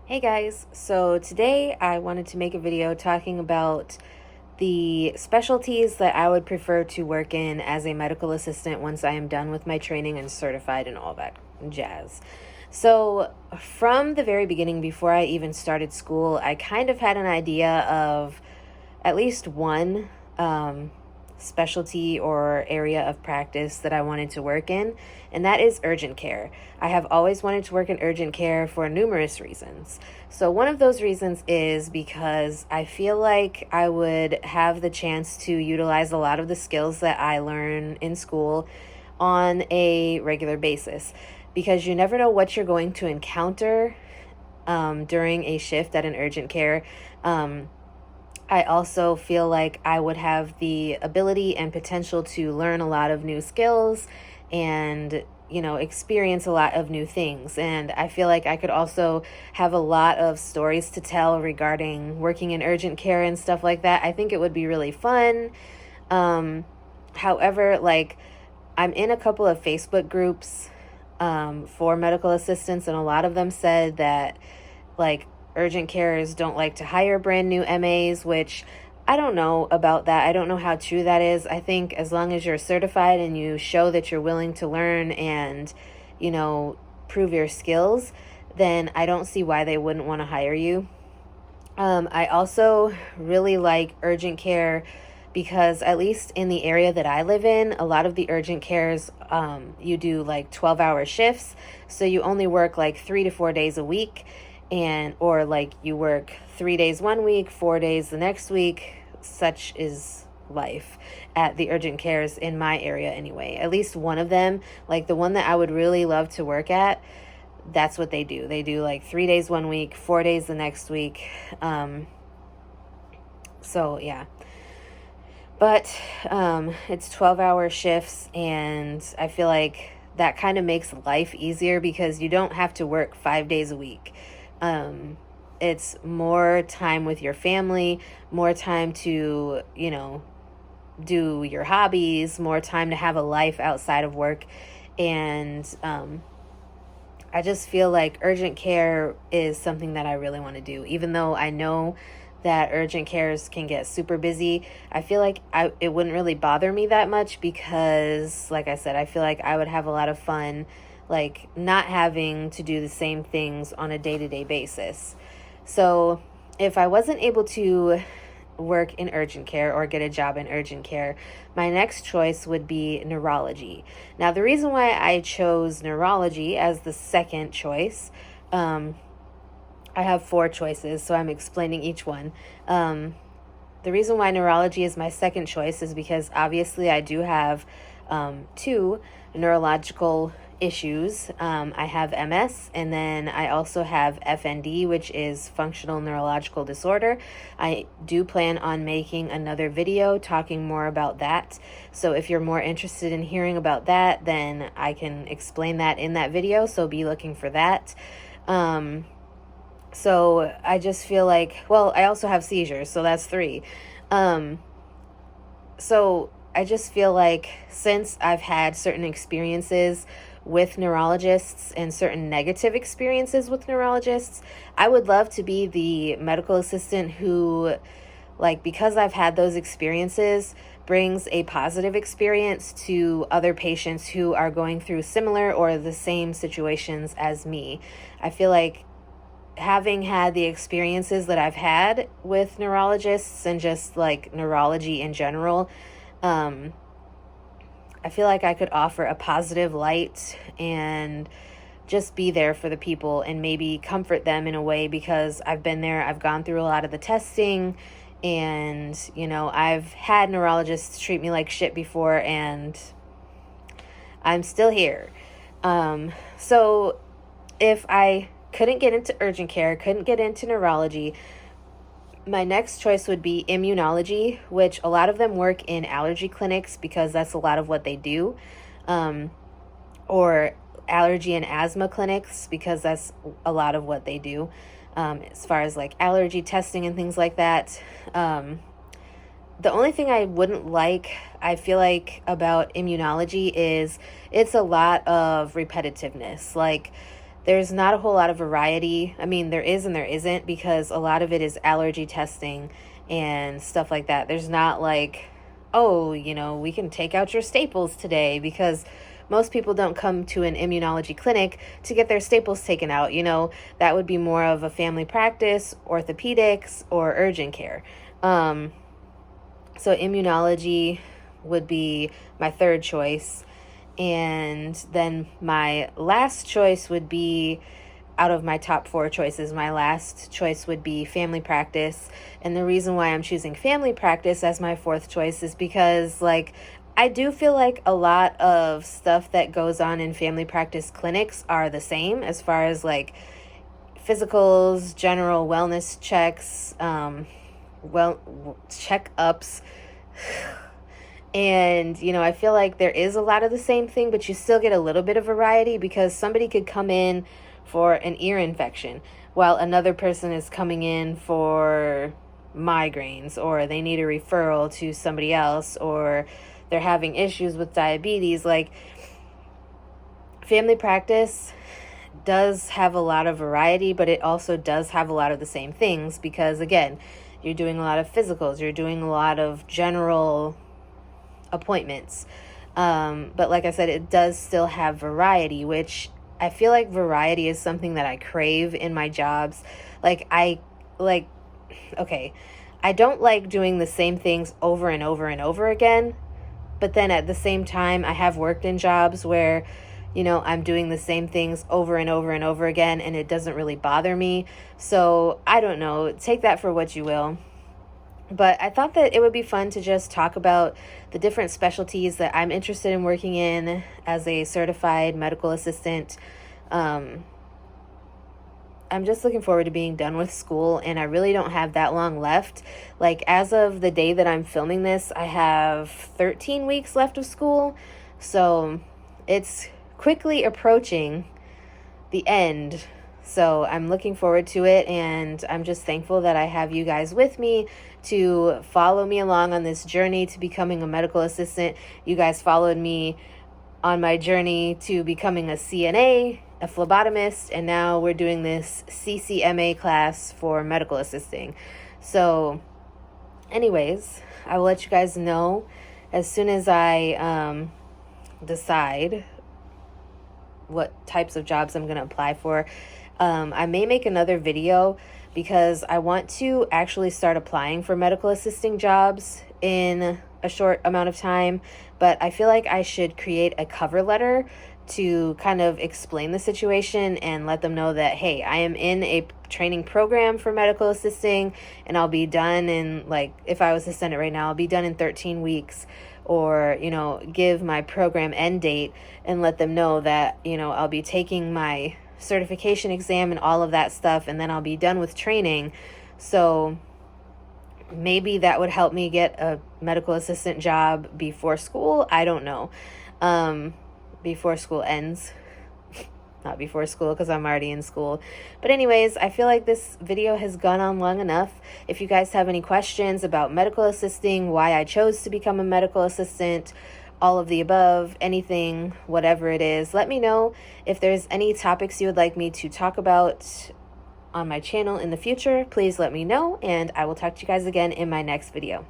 Hey guys, so today I wanted to make a video talking about the specialties that I would prefer to work in as a medical assistant once I am done with my training and certified and all that jazz. So, from the very beginning, before I even started school, I kind of had an idea of at least one specialty or area of practice that I wanted to work in, and that is urgent care. I have always wanted to work in urgent care for numerous reasons. So, one of those reasons is because I feel like I would have the chance to utilize a lot of the skills that I learn in school on a regular basis, because you never know what you're going to encounter during a shift at an urgent care. I also feel like I would have the ability and potential to learn a lot of new skills and, experience a lot of new things. And I feel like I could also have a lot of stories to tell regarding working in urgent care and stuff like that. I think it would be really fun. However, I'm in a couple of Facebook groups for medical assistants, and a lot of them said that, urgent carers don't like to hire brand new MAs, which I don't know about that. I don't know how true that is. I think as long as you're certified and you show that you're willing to learn and, prove your skills, then I don't see why they wouldn't want to hire you. I also really like urgent care because, at least in the area that I live in, a lot of the urgent cares, you do 12-hour shifts. So you only work 3 to 4 days a week, or you work 3 days one week, 4 days the next week. Such is life at the urgent cares in my area anyway. At least one of them, the one that I would really love to work at, that's what they do. They do 3 days one week, 4 days the next week. So yeah. But it's 12-hour shifts, and I feel like that kind of makes life easier because you don't have to work 5 days a week. It's more time with your family, more time to, do your hobbies, more time to have a life outside of work. And I just feel like urgent care is something that I really want to do. Even though I know that urgent cares can get super busy, I feel like it wouldn't really bother me that much because, like I said, I feel like I would have a lot of fun not having to do the same things on a day-to-day basis. So if I wasn't able to work in urgent care or get a job in urgent care, my next choice would be neurology. Now, the reason why I chose neurology as the second choice, I have 4 choices, so I'm explaining each one. The reason why neurology is my second choice is because obviously I do have 2 neurological issues. I have MS, and then I also have FND, which is functional neurological disorder. I do plan on making another video talking more about that. So if you're more interested in hearing about that, then I can explain that in that video. So be looking for that. So I just feel like, well, I also have seizures, so that's 3. So I just feel like since I've had certain experiences with neurologists and certain negative experiences with neurologists, I would love to be the medical assistant who, because I've had those experiences, brings a positive experience to other patients who are going through similar or the same situations as me. I feel like having had the experiences that I've had with neurologists and just neurology in general, I feel like I could offer a positive light and just be there for the people and maybe comfort them in a way, because I've been there, I've gone through a lot of the testing, and, I've had neurologists treat me like shit before, and I'm still here. So if I couldn't get into urgent care, couldn't get into neurology, my next choice would be immunology, which a lot of them work in allergy clinics because that's a lot of what they do, or allergy and asthma clinics because that's a lot of what they do, as far as allergy testing and things like that. The only thing I wouldn't I feel about immunology is it's a lot of repetitiveness. There's not a whole lot of variety. I mean, there is and there isn't, because a lot of it is allergy testing and stuff like that. There's not like, oh, we can take out your staples today, because most people don't come to an immunology clinic to get their staples taken out. That would be more of a family practice, orthopedics, or urgent care. So immunology would be my third choice. And then my last choice would be, out of my top 4 choices, my last choice would be family practice. And the reason why I'm choosing family practice as my 4th choice is because, I do feel like a lot of stuff that goes on in family practice clinics are the same, as far as physicals, general wellness checks, checkups. And, I feel like there is a lot of the same thing, but you still get a little bit of variety, because somebody could come in for an ear infection while another person is coming in for migraines, or they need a referral to somebody else, or they're having issues with diabetes. Family practice does have a lot of variety, but it also does have a lot of the same things, because again, you're doing a lot of physicals, you're doing a lot of general appointments. But like I said, it does still have variety, which I feel like variety is something that I crave in my jobs. I don't like doing the same things over and over and over again. But then at the same time, I have worked in jobs where, I'm doing the same things over and over and over again, and it doesn't really bother me. So I don't know, take that for what you will. But I thought that it would be fun to just talk about the different specialties that I'm interested in working in as a certified medical assistant. I'm just looking forward to being done with school, and I really don't have that long left. As of the day that I'm filming this, I have 13 weeks left of school. So it's quickly approaching the end. So I'm looking forward to it, and I'm just thankful that I have you guys with me to follow me along on this journey to becoming a medical assistant. You guys followed me on my journey to becoming a CNA, a phlebotomist, and now we're doing this CCMA class for medical assisting. So anyways, I will let you guys know as soon as I decide what types of jobs I'm going to apply for. I may make another video, because I want to actually start applying for medical assisting jobs in a short amount of time, but I feel like I should create a cover letter to kind of explain the situation and let them know that, hey, I am in a training program for medical assisting, and I'll be done in, if I was to send it right now, I'll be done in 13 weeks, or, give my program end date and let them know that, I'll be taking my certification exam and all of that stuff, and then I'll be done with training. So maybe that would help me get a medical assistant job before school. I don't know. Before school ends. Not before school, because I'm already in school. But anyways, I feel like this video has gone on long enough. If you guys have any questions about medical assisting, why I chose to become a medical assistant, all of the above, anything, whatever it is, let me know. If there's any topics you would like me to talk about on my channel in the future, please let me know, and I will talk to you guys again in my next video.